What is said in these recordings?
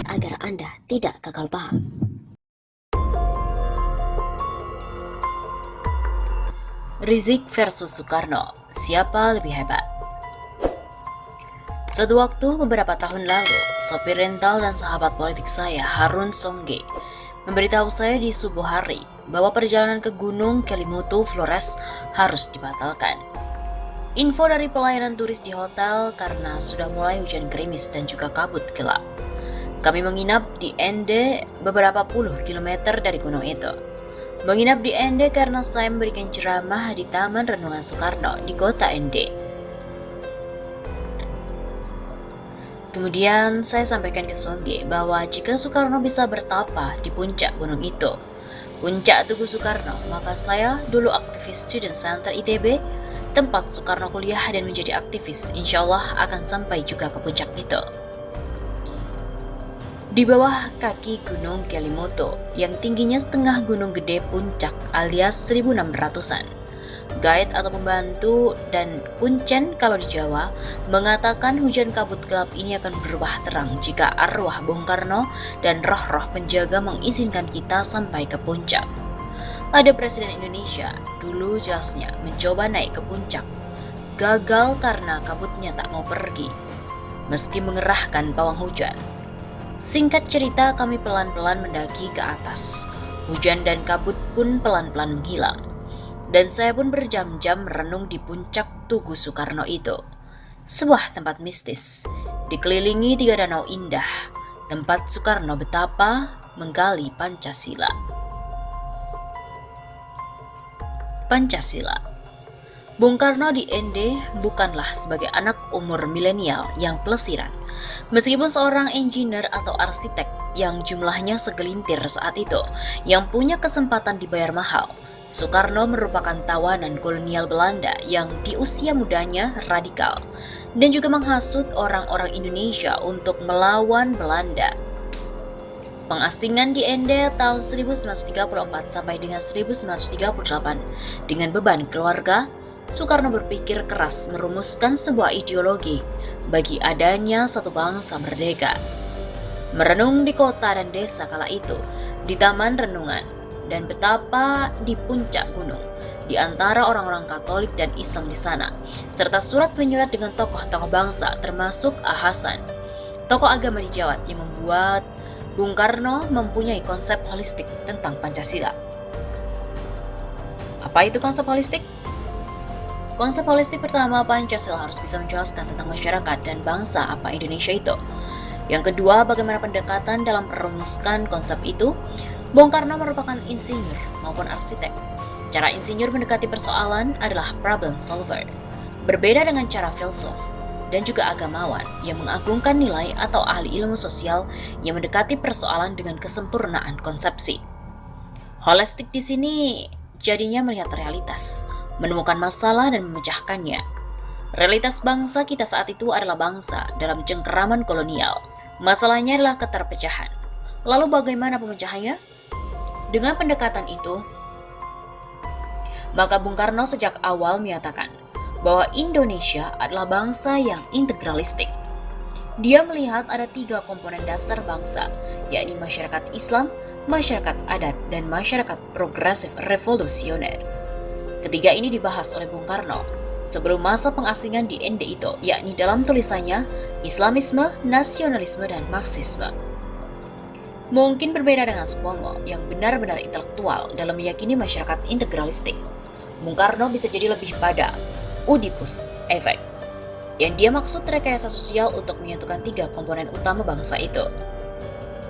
agar Anda tidak gagal paham. Rizik versus Soekarno, siapa lebih hebat? Suatu waktu beberapa tahun lalu, sopir rental dan sahabat politik saya, Harun Songge, memberitahu saya di subuh hari bahwa perjalanan ke Gunung Kelimutu, Flores harus dibatalkan. Info dari pelayanan turis di hotel karena sudah mulai hujan gerimis dan juga kabut gelap. Kami menginap di Ende beberapa puluh kilometer dari gunung itu. Menginap di Ende karena saya memberikan ceramah di Taman Renungan Soekarno di kota Ende. Kemudian saya sampaikan ke Songge bahwa jika Soekarno bisa bertapa di puncak gunung itu, puncak Tugu Soekarno, maka saya dulu aktivis Student Center ITB, tempat Soekarno kuliah dan menjadi aktivis, insya Allah akan sampai juga ke puncak itu. Di bawah kaki Gunung Kelimutu, yang tingginya setengah gunung gede puncak alias 1600-an. Guide atau pembantu dan kuncen kalau di Jawa mengatakan hujan kabut gelap ini akan berubah terang jika arwah Bung Karno dan roh-roh penjaga mengizinkan kita sampai ke puncak. Ada Presiden Indonesia, dulu jelasnya mencoba naik ke puncak. Gagal karena kabutnya tak mau pergi, meski mengerahkan pawang hujan. Singkat cerita, kami pelan-pelan mendaki ke atas. Hujan dan kabut pun pelan-pelan menghilang. Dan saya pun berjam-jam merenung di puncak Tugu Soekarno itu. Sebuah tempat mistis, dikelilingi 3 danau indah, tempat Soekarno betapa menggali Pancasila. Pancasila. Bung Karno di Ende bukanlah sebagai anak umur milenial yang pelesiran. Meskipun seorang engineer atau arsitek yang jumlahnya segelintir saat itu, yang punya kesempatan dibayar mahal, Soekarno merupakan tawanan kolonial Belanda yang di usia mudanya radikal dan juga menghasut orang-orang Indonesia untuk melawan Belanda. Pengasingan di Ende tahun 1934 sampai dengan 1938 dengan beban keluarga, Soekarno berpikir keras merumuskan sebuah ideologi bagi adanya satu bangsa merdeka. Merenung di kota dan desa kala itu, di taman renungan, dan betapa di puncak gunung, di antara orang-orang Katolik dan Islam di sana, serta surat menyurat dengan tokoh-tokoh bangsa termasuk Hasan, tokoh agama di Jawa yang membuat Bung Karno mempunyai konsep holistik tentang Pancasila. Apa itu konsep holistik? Konsep holistik pertama, Pancasila harus bisa menjelaskan tentang masyarakat dan bangsa apa Indonesia itu. Yang kedua, bagaimana pendekatan dalam merumuskan konsep itu. Bung Karno merupakan insinyur maupun arsitek. Cara insinyur mendekati persoalan adalah problem solver. Berbeda dengan cara filsuf dan juga agamawan yang mengagungkan nilai atau ahli ilmu sosial yang mendekati persoalan dengan kesempurnaan konsepsi. Holistik di sini jadinya melihat realitas, menemukan masalah dan memecahkannya. Realitas bangsa kita saat itu adalah bangsa dalam cengkeraman kolonial. Masalahnya adalah keterpecahan. Lalu bagaimana pemecahannya? Dengan pendekatan itu, maka Bung Karno sejak awal menyatakan bahwa Indonesia adalah bangsa yang integralistik. Dia melihat ada 3 komponen dasar bangsa, yakni masyarakat Islam, masyarakat adat, dan masyarakat progresif revolusioner. Ketiga ini dibahas oleh Bung Karno sebelum masa pengasingan di Ende itu, yakni dalam tulisannya Islamisme, Nasionalisme, dan Marxisme. Mungkin berbeda dengan Supomo yang benar-benar intelektual dalam meyakini masyarakat integralistik. Bung Karno bisa jadi lebih pada Oedipus efek, yang dia maksud rekayasa sosial untuk menyatukan 3 komponen utama bangsa itu.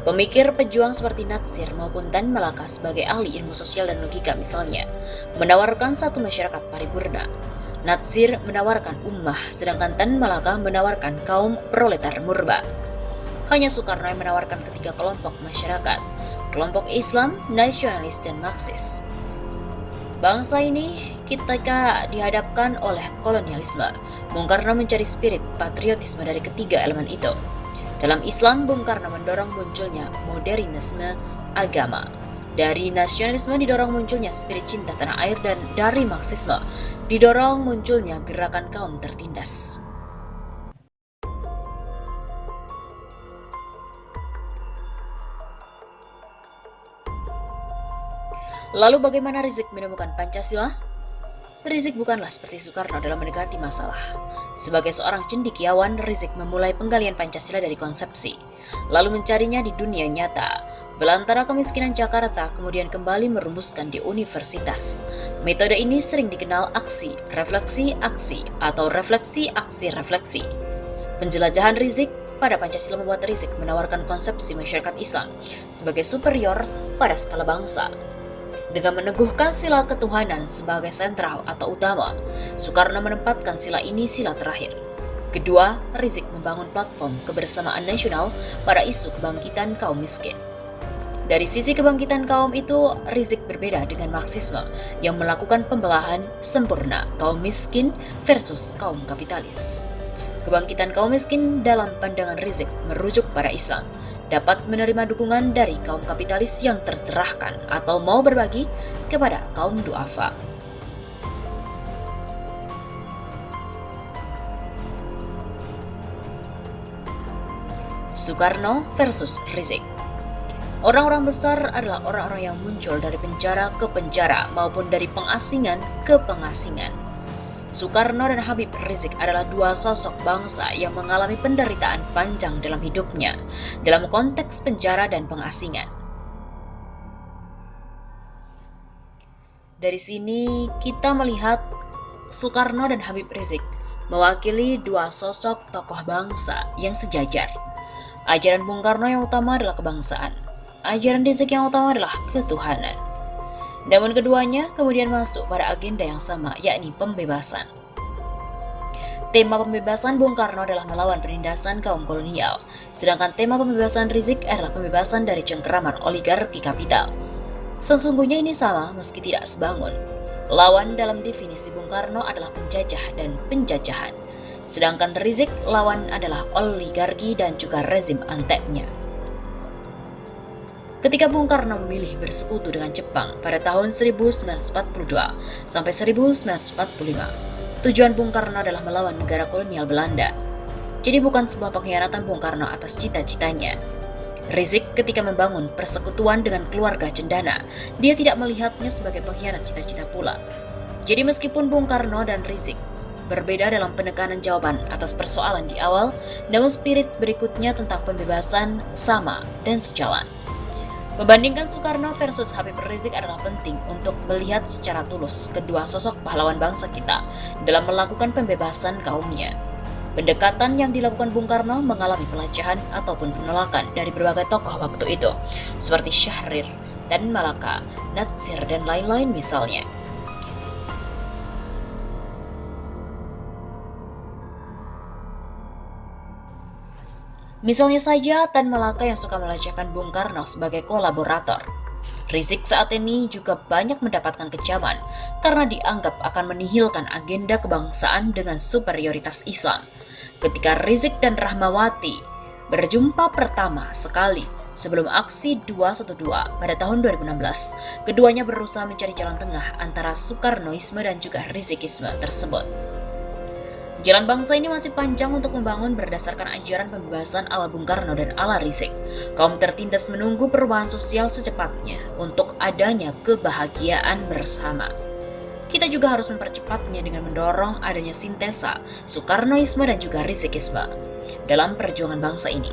Pemikir pejuang seperti Natsir maupun Tan Malaka sebagai ahli ilmu sosial dan logika misalnya, menawarkan satu masyarakat paripurna. Natsir menawarkan ummah, sedangkan Tan Malaka menawarkan kaum proletar murba. Hanya Soekarno yang menawarkan ketiga kelompok masyarakat, kelompok Islam, nasionalis, dan Marxis. Bangsa ini ketika dihadapkan oleh kolonialisme, Bung Karno mencari spirit patriotisme dari ketiga elemen itu. Dalam Islam, Bung Karno mendorong munculnya modernisme agama. Dari nasionalisme didorong munculnya spirit cinta tanah air, dan dari Marxisme didorong munculnya gerakan kaum tertindas. Lalu bagaimana Rizik menemukan Pancasila? Rizik bukanlah seperti Soekarno dalam mendekati masalah. Sebagai seorang cendekiawan, Rizik memulai penggalian Pancasila dari konsepsi, lalu mencarinya di dunia nyata. Belantara kemiskinan Jakarta kemudian kembali merumuskan di universitas. Metode ini sering dikenal aksi, refleksi, aksi, atau refleksi, aksi, refleksi. Penjelajahan Rizik pada Pancasila membuat Rizik menawarkan konsepsi masyarakat Islam sebagai superior pada skala bangsa. Dengan meneguhkan sila ketuhanan sebagai sentral atau utama, Soekarno menempatkan sila ini sila terakhir. Kedua, Rizik membangun platform kebersamaan nasional pada isu kebangkitan kaum miskin. Dari sisi kebangkitan kaum itu, Rizik berbeda dengan Marxisme yang melakukan pembelahan sempurna kaum miskin versus kaum kapitalis. Kebangkitan kaum miskin dalam pandangan Rizik merujuk pada Islam, dapat menerima dukungan dari kaum kapitalis yang tercerahkan atau mau berbagi kepada kaum duafa. Soekarno versus Rizik. Orang-orang besar adalah orang-orang yang muncul dari penjara ke penjara maupun dari pengasingan ke pengasingan. Soekarno dan Habib Rizik adalah dua sosok bangsa yang mengalami penderitaan panjang dalam hidupnya, dalam konteks penjara dan pengasingan. Dari sini kita melihat Soekarno dan Habib Rizik mewakili dua sosok tokoh bangsa yang sejajar. Ajaran Bung Karno yang utama adalah kebangsaan, ajaran Rizik yang utama adalah ketuhanan. Namun keduanya kemudian masuk pada agenda yang sama, yakni pembebasan. Tema pembebasan Bung Karno adalah melawan penindasan kaum kolonial, sedangkan tema pembebasan Rizik adalah pembebasan dari cengkeraman oligarki kapital. Sesungguhnya ini sama meski tidak sebangun. Lawan dalam definisi Bung Karno adalah penjajah dan penjajahan, sedangkan Rizik lawan adalah oligarki dan juga rezim anteknya. Ketika Bung Karno memilih bersekutu dengan Jepang pada tahun 1942 sampai 1945, tujuan Bung Karno adalah melawan negara kolonial Belanda. Jadi bukan sebuah pengkhianatan Bung Karno atas cita-citanya. Rizik ketika membangun persekutuan dengan keluarga cendana, dia tidak melihatnya sebagai pengkhianat cita-cita pula. Jadi meskipun Bung Karno dan Rizik berbeda dalam penekanan jawaban atas persoalan di awal, namun spirit berikutnya tentang pembebasan sama dan sejalan. Membandingkan Soekarno versus Habib Rizik adalah penting untuk melihat secara tulus kedua sosok pahlawan bangsa kita dalam melakukan pembebasan kaumnya. Pendekatan yang dilakukan Bung Karno mengalami pelecehan ataupun penolakan dari berbagai tokoh waktu itu, seperti Syahrir, Tan Malaka, Natsir, dan lain-lain misalnya. Misalnya saja Tan Malaka yang suka melecehkan Bung Karno sebagai kolaborator. Rizik saat ini juga banyak mendapatkan kecaman karena dianggap akan menihilkan agenda kebangsaan dengan superioritas Islam. Ketika Rizik dan Rahmawati berjumpa pertama sekali sebelum aksi 212 pada tahun 2016, keduanya berusaha mencari jalan tengah antara Soekarnoisme dan juga Rizikisme tersebut. Jalan bangsa ini masih panjang untuk membangun berdasarkan ajaran pembebasan ala Bung Karno dan ala Rizik. Kaum tertindas menunggu perubahan sosial secepatnya untuk adanya kebahagiaan bersama. Kita juga harus mempercepatnya dengan mendorong adanya sintesa Soekarnoisme dan juga Rizikisme dalam perjuangan bangsa ini.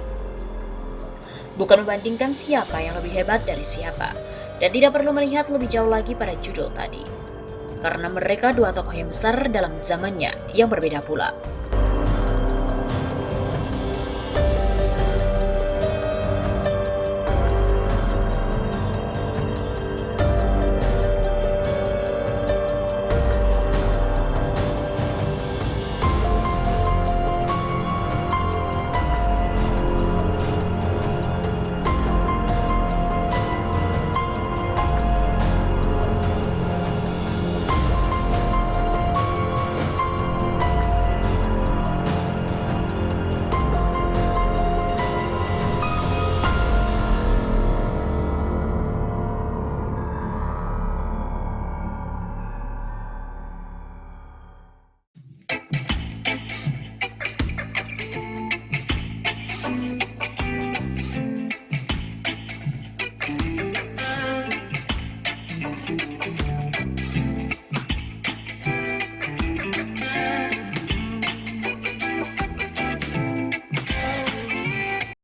Bukan membandingkan siapa yang lebih hebat dari siapa, dan tidak perlu melihat lebih jauh lagi pada judul tadi. Karena mereka dua tokoh yang besar dalam zamannya yang berbeda pula.